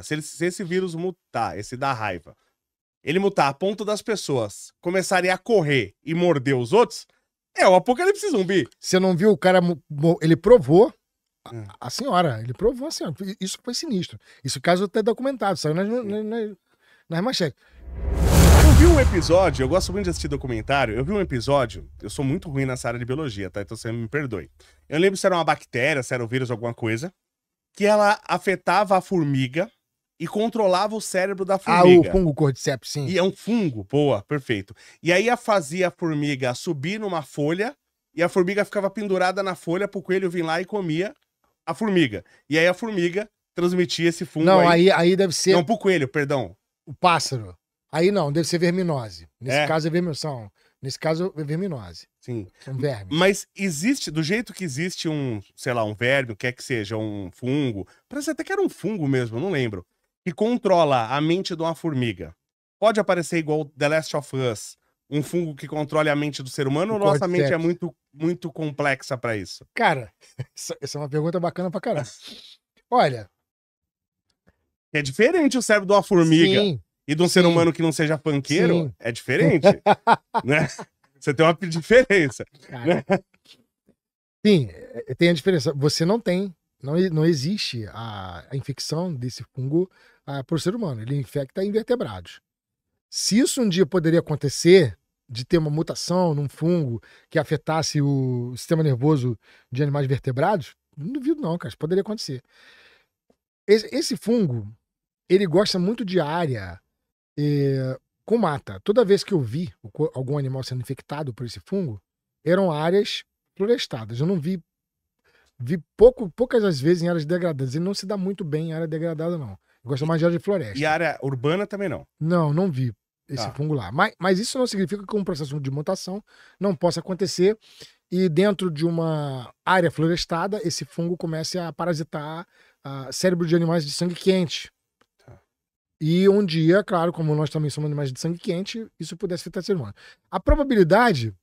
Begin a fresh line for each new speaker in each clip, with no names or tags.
Se esse vírus mutar, esse da raiva, ele mutar a ponto das pessoas começarem a correr e morder os outros, é o apocalipse zumbi.
Você não viu o cara, ele provou,
Hum.
a senhora, ele provou a senhora. Isso foi sinistro. Isso caso até documentado, saiu nas manchetes.
Eu vi um episódio, eu gosto muito de assistir documentário, eu vi um episódio, eu sou muito ruim nessa área de biologia, tá? Então você me perdoe. Eu lembro se era uma bactéria, se era um vírus, alguma coisa, que ela afetava a formiga e controlava o cérebro da formiga.
O fungo cordyceps, sim.
E é um fungo, boa, perfeito. E aí fazia a formiga subir numa folha e a formiga ficava pendurada na folha pro coelho vir lá e comia a formiga. E aí a formiga transmitia esse fungo
não, aí deve ser...
Não, pro coelho, perdão.
O pássaro. Aí não, deve ser verminose. Nesse caso é verminose. Nesse caso é verminose.
Sim.
São vermes.
Mas existe, do jeito que existe um, sei lá, um verme, quer que seja, um fungo, parece até que era um fungo mesmo, eu não lembro, que controla a mente de uma formiga. Pode aparecer igual The Last of Us, um fungo que controle a mente do ser humano, ou nossa mente é muito, muito complexa pra isso?
Cara, essa é uma pergunta bacana pra caralho. Olha...
É diferente o cérebro de uma formiga.
Sim.
E de um ser humano que não seja panqueiro,
sim.
É diferente, né? Você tem uma diferença. Né?
Sim, tem a diferença. Você não existe a infecção desse fungo por ser humano. Ele infecta invertebrados. Se isso um dia poderia acontecer, de ter uma mutação num fungo que afetasse o sistema nervoso de animais vertebrados, não duvido não, cara. Isso poderia acontecer. Esse fungo, ele gosta muito de área com mata. Toda vez que eu vi algum animal sendo infectado por esse fungo, eram áreas florestadas. Eu não vi poucas das vezes em áreas degradadas. Ele não se dá muito bem em área degradada, não. Eu gosto mais de área de floresta.
E área urbana também não?
Não vi esse fungo lá. Mas isso não significa que um processo de mutação não possa acontecer e dentro de uma área florestada, esse fungo comece a parasitar cérebro de animais de sangue quente. E um dia, claro, como nós também somos animais de sangue quente, isso pudesse afetar o ser humano. A probabilidade,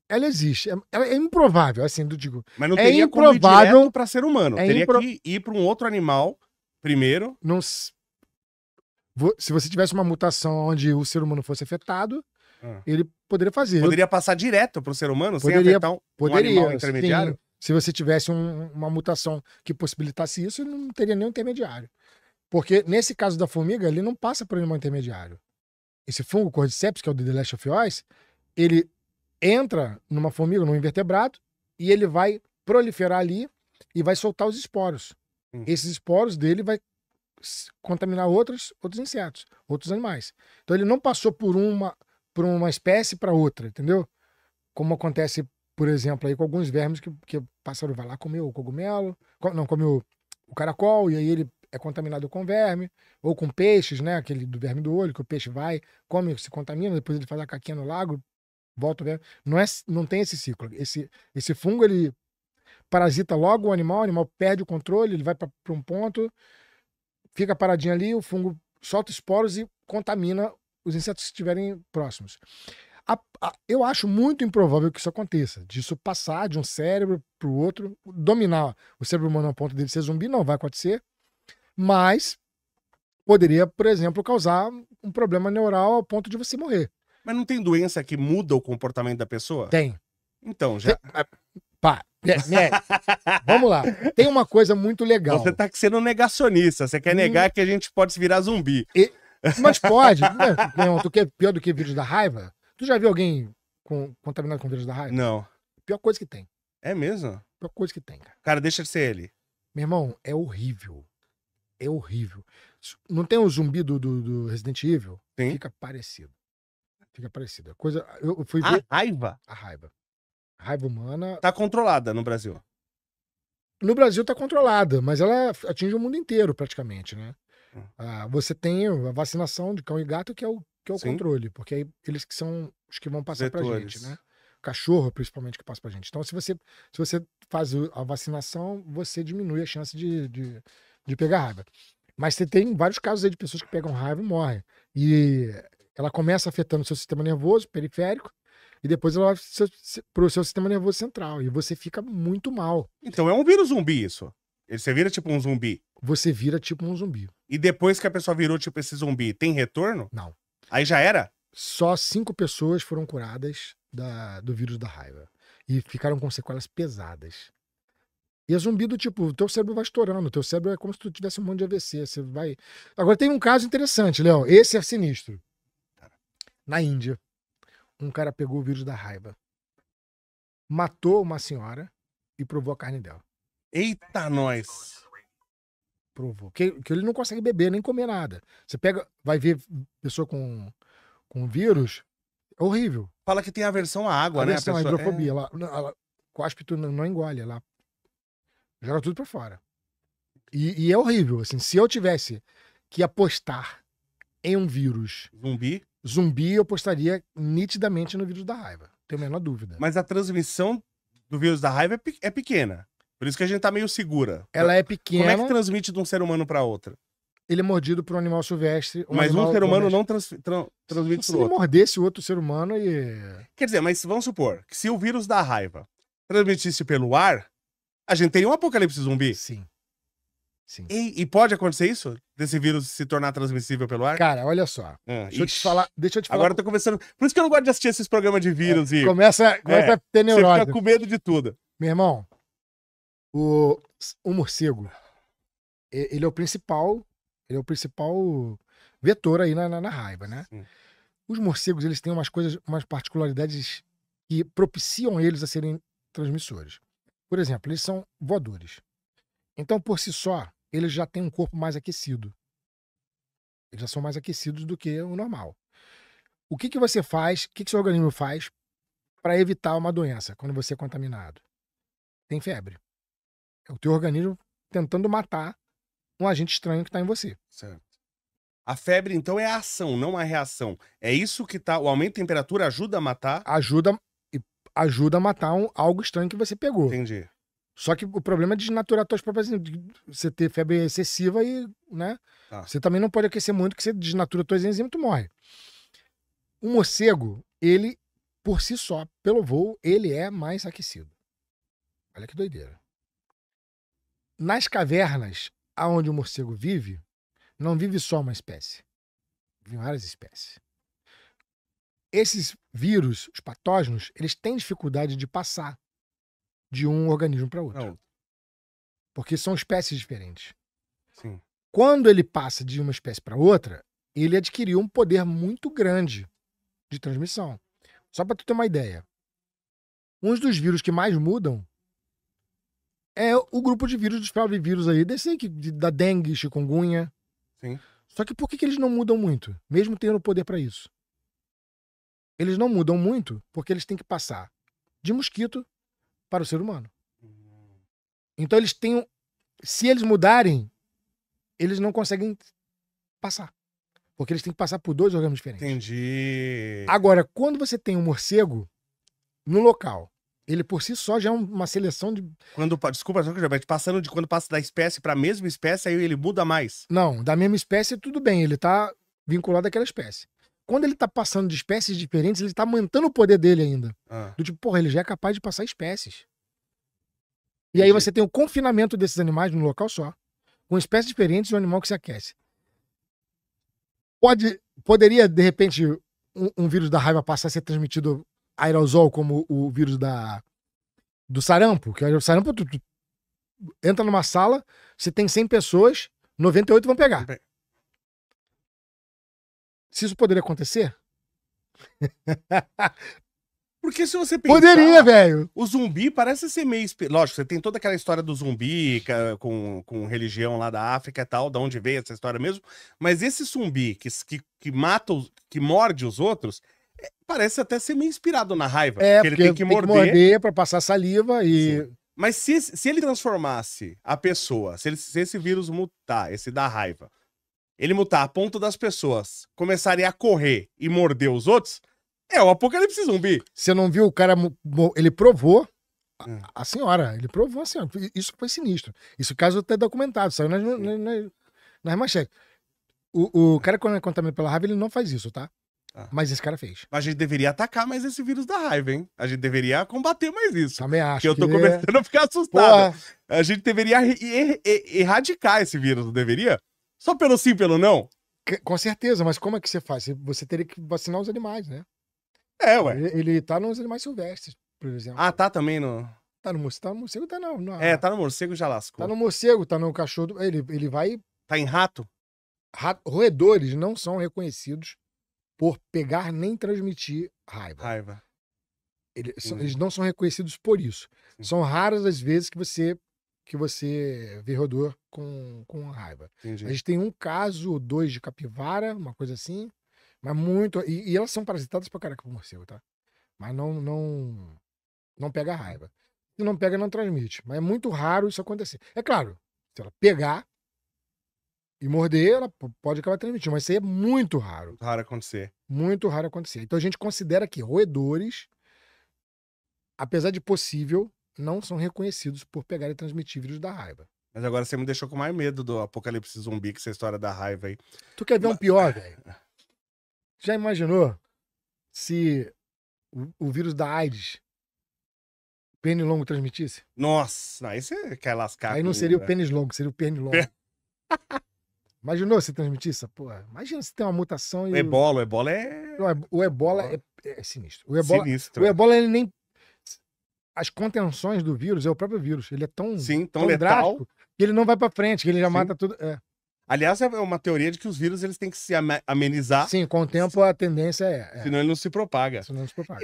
ela existe. Ela é improvável, assim, eu digo.
Mas não teria como ir direto pra ser humano. Teria que ir para um outro animal primeiro.
Se você tivesse uma mutação onde o ser humano fosse afetado, ele poderia fazer.
Poderia passar direto pro ser humano sem afetar um animal intermediário?
Sim. Se você tivesse uma mutação que possibilitasse isso, não teria nenhum intermediário. Porque, nesse caso da formiga, ele não passa por animal intermediário. Esse fungo cordyceps, que é o The Last of Us, ele entra numa formiga, num invertebrado, e ele vai proliferar ali e vai soltar os esporos. Esses esporos dele vai contaminar outros insetos, outros animais. Então ele não passou por uma espécie para outra, entendeu? Como acontece, por exemplo, aí com alguns vermes que o pássaro vai lá comer o cogumelo, come o caracol, e aí ele é contaminado com verme, ou com peixes, né? Aquele do verme do olho, que o peixe vai, come, se contamina, depois ele faz a caquinha no lago, volta o verme. Não tem esse ciclo. Esse fungo, ele parasita logo o animal perde o controle, ele vai para um ponto, fica paradinho ali, o fungo solta esporos e contamina os insetos que estiverem próximos. Eu acho muito improvável que isso aconteça, disso passar de um cérebro para o outro, dominar o cérebro humano a ponto dele ser zumbi, não vai acontecer, mas poderia, por exemplo, causar um problema neural ao ponto de você morrer.
Mas não tem doença que muda o comportamento da pessoa?
Tem.
Então, já...
Vamos lá. Tem uma coisa muito legal.
Você tá sendo negacionista. Você quer negar que a gente pode se virar zumbi.
Mas pode. Tu quer pior do que vírus da raiva? Tu já viu alguém contaminado com vírus da raiva?
Não.
Pior coisa que tem.
É mesmo?
Pior coisa que tem, cara.
Cara, deixa de ser ele.
Meu irmão, é horrível. É horrível. Não tem o zumbi do Resident Evil?
Sim.
Fica parecido. A coisa... Eu fui ver...
Raiva?
A raiva. A raiva humana...
Tá controlada no Brasil.
No Brasil tá controlada, mas ela atinge o mundo inteiro praticamente, né? Você tem a vacinação de cão e gato, que é o controle, porque aí eles que são os que vão passar pra gente, né? Cachorro, principalmente, que passa pra gente. Então, se você faz a vacinação, você diminui a chance de pegar raiva. Mas você tem vários casos aí de pessoas que pegam raiva e morrem. E ela começa afetando o seu sistema nervoso periférico, e depois ela vai pro seu sistema nervoso central. E você fica muito mal.
Então é um vírus zumbi isso. Você vira tipo um zumbi.
você vira tipo um zumbi.
E depois que a pessoa virou tipo esse zumbi, tem retorno?
Não.
Aí já era?
Só 5 pessoas foram curadas do vírus da raiva. E ficaram com sequelas pesadas. E é zumbi do tipo, o teu cérebro vai estourando. O teu cérebro é como se tu tivesse um monte de AVC. Você vai... Agora tem um caso interessante, Léo. Esse é sinistro. Na Índia, um cara pegou o vírus da raiva, matou uma senhora e provou a carne dela.
Eita, nós!
Provou. Que ele não consegue beber nem comer nada. Você pega, vai ver pessoa com vírus, é horrível.
Fala que tem aversão à água,
A
né?
versão, a hidrofobia. Ela cospe, tu não engole, ela joga tudo pra fora. E é horrível, assim, se eu tivesse que apostar em um vírus zumbi, eu apostaria nitidamente no vírus da raiva. Tenho a menor dúvida.
Mas a transmissão do vírus da raiva é pequena. Por isso que a gente tá meio segura.
Ela é pequena.
Como é que transmite de um ser humano pra outro?
Ele é mordido por um animal silvestre.
Mas um ser humano não transmite pro outro.
Se ele mordesse o outro ser humano e...
Quer dizer, mas vamos supor que se o vírus da raiva transmitisse pelo ar, a gente teria um apocalipse zumbi.
Sim. Sim.
E pode acontecer isso? Desse vírus se tornar transmissível pelo ar?
Cara, olha só. Deixa eu te falar.
Agora eu tô começando. Por isso que eu não gosto de assistir esses programas de vírus e.
Começa a ter neurose.
Você fica com medo de tudo.
Meu irmão, o morcego, ele é o principal vetor aí na raiva, né?
Sim.
Os morcegos, eles têm umas particularidades que propiciam eles a serem transmissores. Por exemplo, eles são voadores. Então, por si só, eles já têm um corpo mais aquecido. Eles já são mais aquecidos do que o normal. O que você faz, o que seu organismo faz para evitar uma doença quando você é contaminado? Tem febre. É o teu organismo tentando matar um agente estranho que está em você.
Certo. A febre, então, é a ação, não a reação. É isso que tá. O aumento de temperatura ajuda a matar?
Ajuda a matar algo estranho que você pegou.
Entendi.
Só que o problema é desnaturar tuas próprias... Você ter febre excessiva e, né?
Tá.
Você também não pode aquecer muito, que você desnatura tuas enzimas e tu morre. O morcego, ele, por si só, pelo voo, ele é mais aquecido. Olha que doideira. Nas cavernas, aonde o morcego vive, não vive só uma espécie. Vivem várias espécies. Esses vírus, os patógenos, eles têm dificuldade de passar de um organismo para outro.
Não.
Porque são espécies diferentes.
Sim.
Quando ele passa de uma espécie para outra, ele adquiriu um poder muito grande de transmissão. Só para tu ter uma ideia. Um dos vírus que mais mudam é o grupo de vírus, dos flavivírus aí, desse aí, da dengue, chikungunya.
Sim.
Só que por que eles não mudam muito? Mesmo tendo poder para isso. Eles não mudam muito porque eles têm que passar de mosquito para o ser humano. Então eles têm... Se eles mudarem, eles não conseguem passar. Porque eles têm que passar por 2 organismos diferentes.
Entendi.
Agora, quando você tem um morcego no local, ele por si só já é uma seleção de...
Desculpa, só que já passando de quando passa da espécie para a mesma espécie, aí ele muda mais.
Não, da mesma espécie tudo bem, ele tá vinculado àquela espécie. Quando ele tá passando de espécies diferentes, ele tá aumentando o poder dele ainda. Do tipo, porra, ele já é capaz de passar espécies. E aí você tem o confinamento desses animais num local só, com espécies diferentes e um animal que se aquece. Poderia, de repente, um vírus da raiva passar a ser transmitido aerosol, como o vírus do sarampo, que o sarampo, tu entra numa sala, você tem 100 pessoas, 98 vão pegar. Se isso poderia acontecer?
Porque se você pensar...
Poderia, velho.
O zumbi parece ser meio... Lógico, você tem toda aquela história do zumbi com religião lá da África e tal, de onde veio essa história mesmo. Mas esse zumbi que mata, que morde os outros, parece até ser meio inspirado na raiva.
Porque ele tem que morder pra passar saliva e...
Sim. Mas se ele transformasse a pessoa, se esse vírus mutar, esse da raiva, ele mutar a ponto das pessoas começarem a correr e morder os outros, é o apocalipse zumbi.
Você não viu o cara, ele provou, a senhora, ele provou assim, isso foi sinistro. Isso caso até documentado, saiu nas manchetes. O cara quando é contaminado pela raiva, ele não faz isso, tá? Mas esse cara fez.
A gente deveria atacar mais esse vírus da raiva, hein? A gente deveria combater mais isso.
Também acho.
Porque eu tô começando a ficar assustado.
Porra.
A gente deveria erradicar esse vírus, não deveria? Só pelo sim, pelo não?
Com certeza, mas como é que você faz? Você teria que vacinar os animais, né?
É, ué.
Ele tá nos animais silvestres, por exemplo.
Ah, tá também no...
Tá no morcego, tá não.
É, tá no morcego, já lascou.
Tá no morcego, tá no cachorro. Ele vai...
Tá em rato?
Roedores não são reconhecidos por pegar nem transmitir raiva.
Raiva.
Eles não são reconhecidos por isso.
Sim.
São raras as vezes que você vê roedor com raiva.
Entendi.
A gente tem um caso, 2 de capivara, uma coisa assim, mas muito... E elas são parasitadas pra caraca pro morcego, tá? Mas não pega raiva. Se não pega, não transmite. Mas é muito raro isso acontecer. É claro, se ela pegar e morder, ela pode acabar transmitindo, mas isso aí é muito raro.
Muito raro acontecer.
Muito raro acontecer. Então a gente considera que roedores, apesar de possível, não são reconhecidos por pegar e transmitir vírus da raiva.
Mas agora você me deixou com mais medo do apocalipse zumbi, que essa história da raiva aí.
Tu quer ver um pior, velho? Já imaginou se o vírus da AIDS pernilongo transmitisse?
Nossa, aí você quer lascar.
Aí não
comigo,
seria o
né?
pernilongo, seria o pernilongo. Imaginou se transmitisse? Porra, imagina se tem uma mutação e...
O ebola é
O ebola é sinistro. O ebola,
sinistro.
o ebola, ele nem... As contenções do vírus é o próprio vírus. Ele é tão,
Sim, tão
tão
letal.
drástico que ele não vai pra frente, que ele já
Sim.
mata tudo. É.
Aliás, é uma teoria de que os vírus eles têm que se amenizar,
Sim, com o tempo a tendência é.
senão ele não se propaga.
Senão não se propaga.